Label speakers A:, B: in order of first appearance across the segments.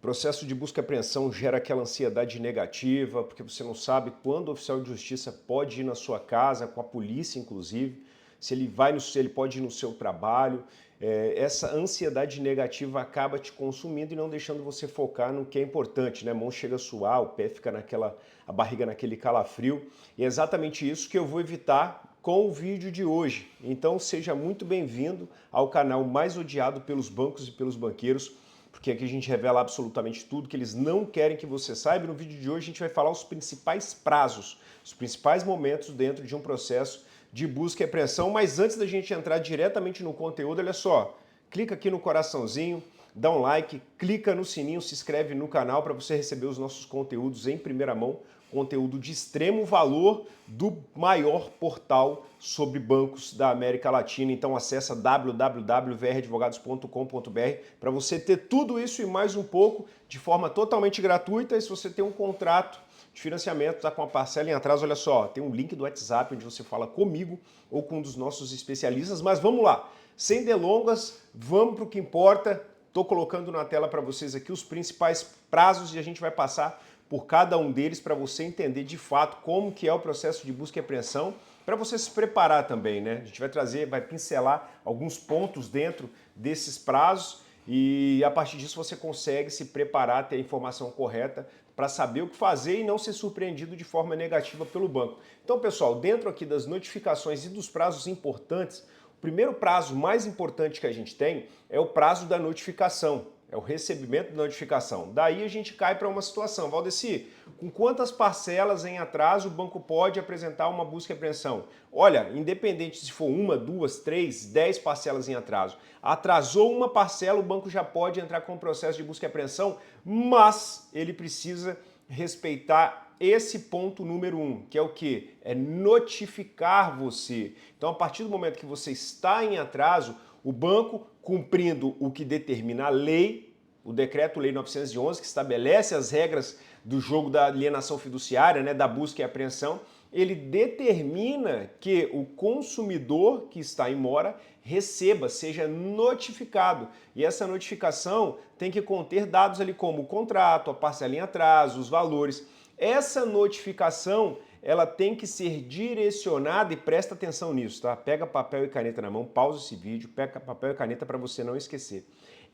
A: Processo de busca e apreensão gera aquela ansiedade negativa, porque você não sabe quando o oficial de justiça pode ir na sua casa, com a polícia inclusive, se ele pode ir no seu trabalho. Essa ansiedade negativa acaba te consumindo e não deixando você focar no que é importante, né? A mão chega a suar, o pé fica a barriga naquele calafrio. E é exatamente isso que eu vou evitar com o vídeo de hoje. Então seja muito bem-vindo ao canal mais odiado pelos bancos e pelos banqueiros, porque aqui a gente revela absolutamente tudo que eles não querem que você saiba. No vídeo de hoje a gente vai falar os principais prazos, os principais momentos dentro de um processo de busca e apreensão. Mas antes da gente entrar diretamente no conteúdo, olha só, clica aqui no coraçãozinho, dá um like, clica no sininho, se inscreve no canal para você receber os nossos conteúdos em primeira mão, conteúdo de extremo valor do maior portal sobre bancos da América Latina. Então acessa www.vradvogados.com.br para você ter tudo isso e mais um pouco de forma totalmente gratuita. E se você tem um contrato de financiamento, está com a parcela em atraso, olha só, tem um link do WhatsApp onde você fala comigo ou com um dos nossos especialistas. Mas vamos lá, sem delongas, vamos para o que importa. Estou colocando na tela para vocês aqui os principais prazos e a gente vai passar por cada um deles para você entender de fato como que é o processo de busca e apreensão, para você se preparar também, né? A gente vai pincelar alguns pontos dentro desses prazos e a partir disso você consegue se preparar, ter a informação correta para saber o que fazer e não ser surpreendido de forma negativa pelo banco. Então, pessoal, dentro aqui das notificações e dos prazos importantes, o primeiro prazo mais importante que a gente tem é o prazo da notificação. É o recebimento da notificação. Daí a gente cai para uma situação. Valdeci, com quantas parcelas em atraso o banco pode apresentar uma busca e apreensão? Olha, independente se for uma, duas, três, 10 parcelas em atraso. Atrasou uma parcela, o banco já pode entrar com o processo de busca e apreensão, mas ele precisa respeitar esse ponto número 1, que é o quê? É notificar você. Então, a partir do momento que você está em atraso, o banco, cumprindo o que determina a lei, o Decreto-Lei 911, que estabelece as regras do jogo da alienação fiduciária, né, da busca e apreensão, ele determina que o consumidor que está em mora receba, seja notificado. E essa notificação tem que conter dados ali como o contrato, a parcela em atraso, os valores. Essa notificação ela tem que ser direcionada e presta atenção nisso, tá? Pega papel e caneta na mão, pausa esse vídeo, pega papel e caneta para você não esquecer.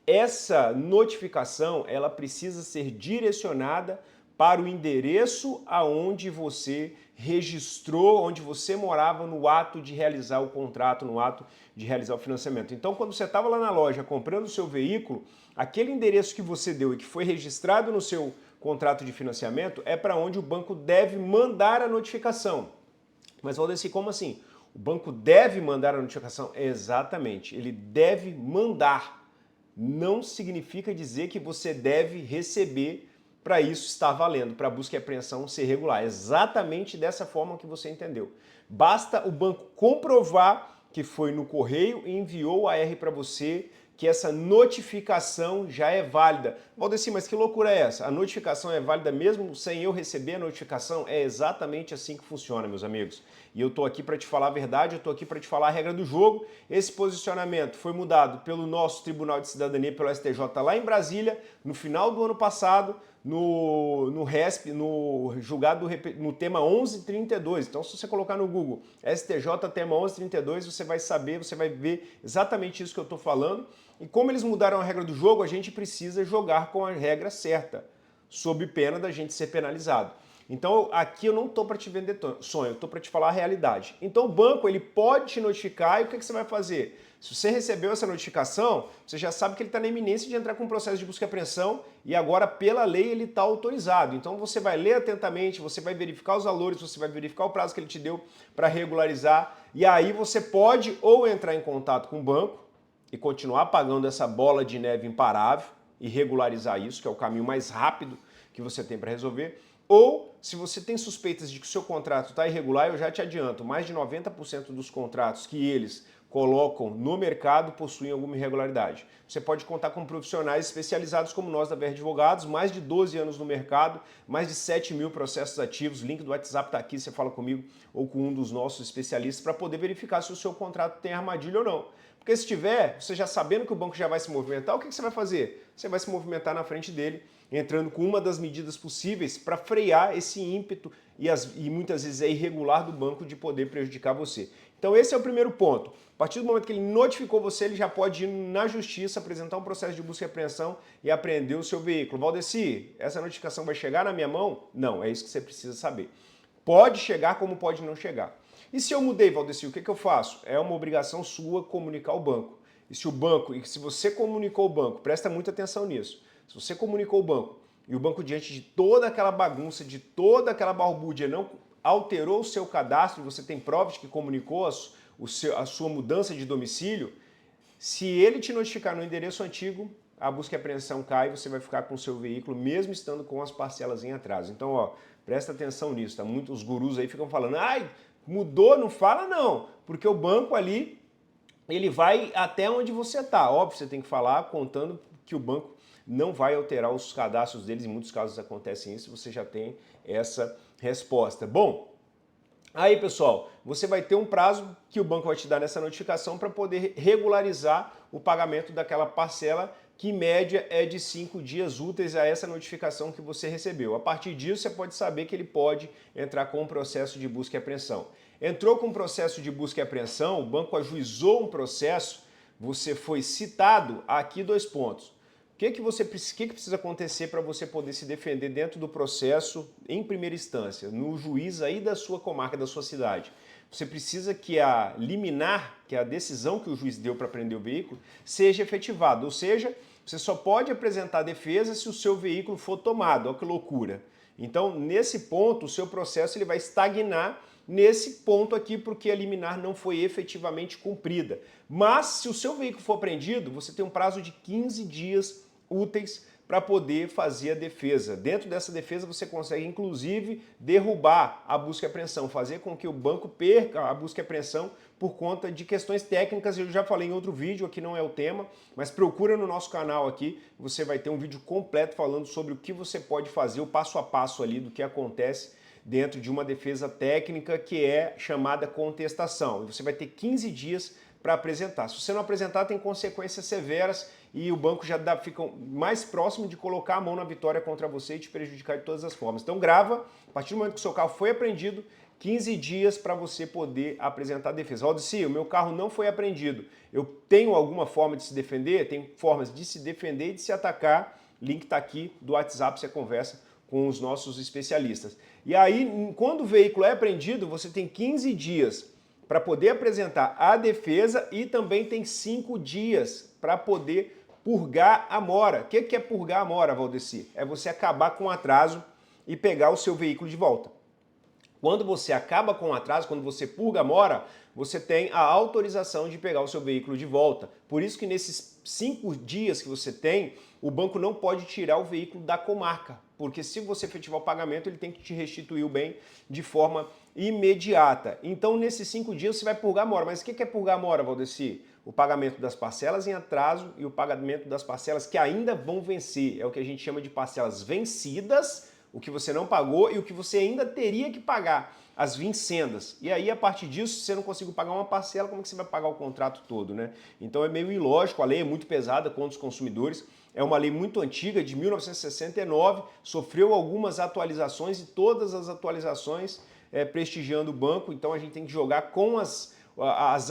A: Essa notificação, ela precisa ser direcionada para o endereço aonde você registrou, onde você morava no ato de realizar o contrato, no ato de realizar o financiamento. Então, quando você estava lá na loja comprando o seu veículo, aquele endereço que você deu e que foi registrado no seu contrato de financiamento é para onde o banco deve mandar a notificação. Mas, Valdeci, como assim? O banco deve mandar a notificação? Exatamente, ele deve mandar. Não significa dizer que você deve receber para isso estar valendo, para a busca e apreensão ser regular. Exatamente dessa forma que você entendeu. Basta o banco comprovar que foi no correio e enviou o AR para você, que essa notificação já é válida. Valdeci, mas que loucura é essa? A notificação é válida mesmo sem eu receber a notificação? É exatamente assim que funciona, meus amigos. E eu estou aqui para te falar a verdade, eu estou aqui para te falar a regra do jogo. Esse posicionamento foi mudado pelo nosso Tribunal de Cidadania, pelo STJ lá em Brasília, no final do ano passado, no RESP, no julgado no tema 1132. Então, se você colocar no Google STJ tema 1132, você vai saber, você vai ver exatamente isso que eu estou falando. E como eles mudaram a regra do jogo, a gente precisa jogar com a regra certa, sob pena da gente ser penalizado. Então, aqui eu não estou para te vender sonho, eu estou para te falar a realidade. Então, o banco ele pode te notificar e o que você vai fazer? Se você recebeu essa notificação, você já sabe que ele está na iminência de entrar com um processo de busca e apreensão e agora, pela lei, ele está autorizado. Então, você vai ler atentamente, você vai verificar os valores, você vai verificar o prazo que ele te deu para regularizar e aí você pode ou entrar em contato com o banco e continuar pagando essa bola de neve imparável e regularizar isso, que é o caminho mais rápido que você tem para resolver. Ou, se você tem suspeitas de que o seu contrato está irregular, eu já te adianto, mais de 90% dos contratos que eles colocam no mercado possuem alguma irregularidade. Você pode contar com profissionais especializados como nós da VR Advogados, mais de 12 anos no mercado, mais de 7 mil processos ativos, link do WhatsApp está aqui, você fala comigo ou com um dos nossos especialistas para poder verificar se o seu contrato tem armadilha ou não. Porque se tiver, você já sabendo que o banco já vai se movimentar, o que você vai fazer? Você vai se movimentar na frente dele, entrando com uma das medidas possíveis para frear esse ímpeto e muitas vezes é irregular do banco de poder prejudicar você. Então esse é o primeiro ponto. A partir do momento que ele notificou você, ele já pode ir na justiça, apresentar um processo de busca e apreensão e apreender o seu veículo. Valdeci, essa notificação vai chegar na minha mão? Não, é isso que você precisa saber. Pode chegar como pode não chegar. E se eu mudei, Valdeci, o que eu faço? É uma obrigação sua comunicar ao banco. E se você comunicou o banco, presta muita atenção nisso. Se você comunicou o banco e o banco, diante de toda aquela bagunça, de toda aquela balbúrdia, não alterou o seu cadastro, você tem provas de que comunicou a sua mudança de domicílio, se ele te notificar no endereço antigo, a busca e apreensão cai e você vai ficar com o seu veículo, mesmo estando com as parcelas em atraso. Então, ó, presta atenção nisso, tá? Muitos gurus aí ficam falando, ai, mudou, não fala não, porque o banco ali, ele vai até onde você está. Óbvio, você tem que falar contando que o banco não vai alterar os cadastros deles, em muitos casos acontece isso, você já tem essa resposta. Bom, aí pessoal, você vai ter um prazo que o banco vai te dar nessa notificação para poder regularizar o pagamento daquela parcela, que em média é de 5 dias úteis a essa notificação que você recebeu. A partir disso, você pode saber que ele pode entrar com um processo de busca e apreensão. Entrou com um processo de busca e apreensão, o banco ajuizou um processo, você foi citado, aqui 2 pontos. O que precisa acontecer para você poder se defender dentro do processo em primeira instância, no juiz aí da sua comarca, da sua cidade? Você precisa que a liminar, que é a decisão que o juiz deu para prender o veículo, seja efetivada, ou seja, você só pode apresentar defesa se o seu veículo for tomado. Olha que loucura. Então, nesse ponto, o seu processo ele vai estagnar nesse ponto aqui, porque a liminar não foi efetivamente cumprida. Mas, se o seu veículo for apreendido, você tem um prazo de 15 dias úteis para poder fazer a defesa. Dentro dessa defesa, você consegue, inclusive, derrubar a busca e apreensão, fazer com que o banco perca a busca e apreensão por conta de questões técnicas. Eu já falei em outro vídeo, aqui não é o tema, mas procura no nosso canal aqui, você vai ter um vídeo completo falando sobre o que você pode fazer, o passo a passo ali do que acontece dentro de uma defesa técnica que é chamada contestação. Você vai ter 15 dias para apresentar. Se você não apresentar, tem consequências severas e o banco já fica mais próximo de colocar a mão na vitória contra você e te prejudicar de todas as formas. Então grava, a partir do momento que o seu carro foi apreendido, 15 dias para você poder apresentar a defesa. Valdeci, o meu carro não foi apreendido. Eu tenho alguma forma de se defender? Tem formas de se defender e de se atacar. Link está aqui do WhatsApp, você conversa com os nossos especialistas. E aí, quando o veículo é apreendido, você tem 15 dias para poder apresentar a defesa e também tem 5 dias para poder purgar a mora. O que é purgar a mora, Valdeci? É você acabar com o atraso e pegar o seu veículo de volta. Quando você acaba com o atraso, quando você purga a mora, você tem a autorização de pegar o seu veículo de volta. Por isso que nesses 5 dias que você tem, o banco não pode tirar o veículo da comarca, porque se você efetivar o pagamento, ele tem que te restituir o bem de forma imediata. Então, nesses 5 dias, você vai purgar a mora. Mas o que é purgar a mora, Valdeci? O pagamento das parcelas em atraso e o pagamento das parcelas que ainda vão vencer. É o que a gente chama de parcelas vencidas, o que você não pagou e o que você ainda teria que pagar, as vincendas. E aí, a partir disso, se você não conseguiu pagar uma parcela, como é que você vai pagar o contrato todo, né? Então é meio ilógico, a lei é muito pesada contra os consumidores, é uma lei muito antiga, de 1969, sofreu algumas atualizações e todas as atualizações prestigiando o banco, então a gente tem que jogar com as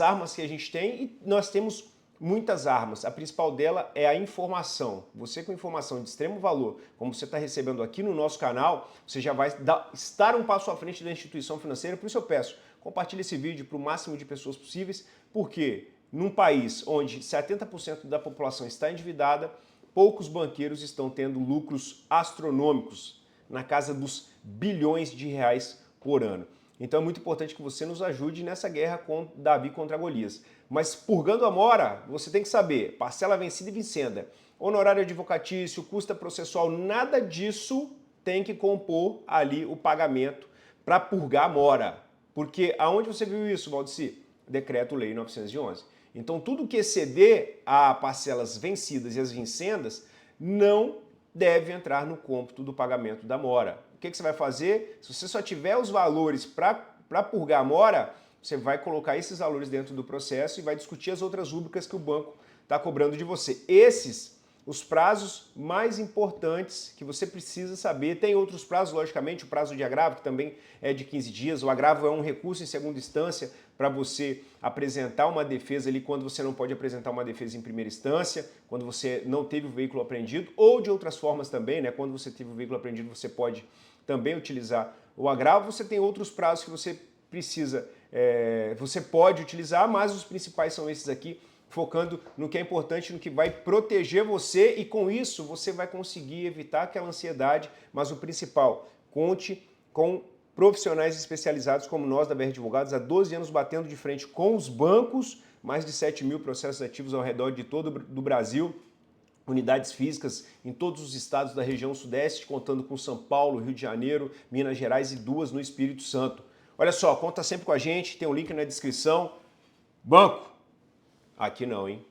A: armas que a gente tem e nós temos muitas armas. A principal dela é a informação. Você com informação de extremo valor, como você está recebendo aqui no nosso canal, você já vai estar um passo à frente da instituição financeira. Por isso eu peço, compartilhe esse vídeo para o máximo de pessoas possíveis, porque num país onde 70% da população está endividada, poucos banqueiros estão tendo lucros astronômicos, na casa dos bilhões de reais por ano. Então é muito importante que você nos ajude nessa guerra com Davi contra Golias. Mas purgando a mora, você tem que saber, parcela vencida e vincenda, honorário advocatício, custa processual, nada disso tem que compor ali o pagamento para purgar a mora. Porque aonde você viu isso, Valdeci? Decreto-Lei 911. Então tudo que exceder a parcelas vencidas e as vincendas não deve entrar no cômputo do pagamento da mora. O que você vai fazer? Se você só tiver os valores para purgar a mora, você vai colocar esses valores dentro do processo e vai discutir as outras rúbricas que o banco está cobrando de você. Esses, os prazos mais importantes que você precisa saber. Tem outros prazos, logicamente, o prazo de agravo, que também é de 15 dias. O agravo é um recurso em segunda instância para você apresentar uma defesa ali quando você não pode apresentar uma defesa em primeira instância, quando você não teve o veículo apreendido, ou de outras formas também, né? Quando você teve o veículo apreendido, você pode também utilizar o agravo. Você tem outros prazos que você precisa, você pode utilizar, mas os principais são esses aqui, focando no que é importante, no que vai proteger você, e com isso você vai conseguir evitar aquela ansiedade, mas o principal, conte com profissionais especializados como nós da BR Advogados, há 12 anos batendo de frente com os bancos, mais de 7 mil processos ativos ao redor de todo o Brasil, unidades físicas em todos os estados da região sudeste, contando com São Paulo, Rio de Janeiro, Minas Gerais e 2 no Espírito Santo. Olha só, conta sempre com a gente, tem um link na descrição. Banco, aqui não, hein?